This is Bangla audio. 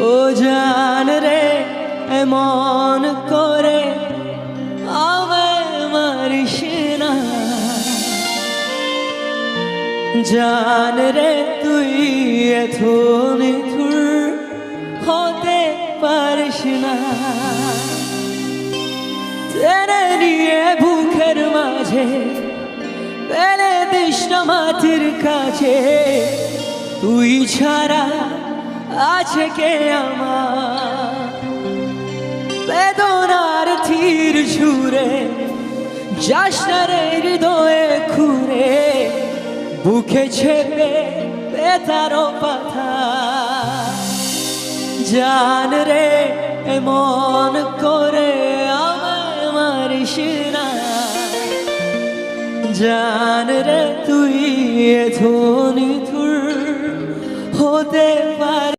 ও জান রে এমন করে আমায় মারিস না, জান রে তুই এত নিঠুর হতে পারিস না। টেনে নিয়ে বুকের মাঝে ফেলে দিস না মাটির কাছে, তুই ছাড়া আছে কে আমার? বেদনার তীর ছুঁড়ে যাস না রে হৃদয়ে খুঁড়ে, বুকে ছেপে বেতারো পাথা। জান রে এমন করে আমায় মারিস না, জান রে তুই এত নিঠুর হতে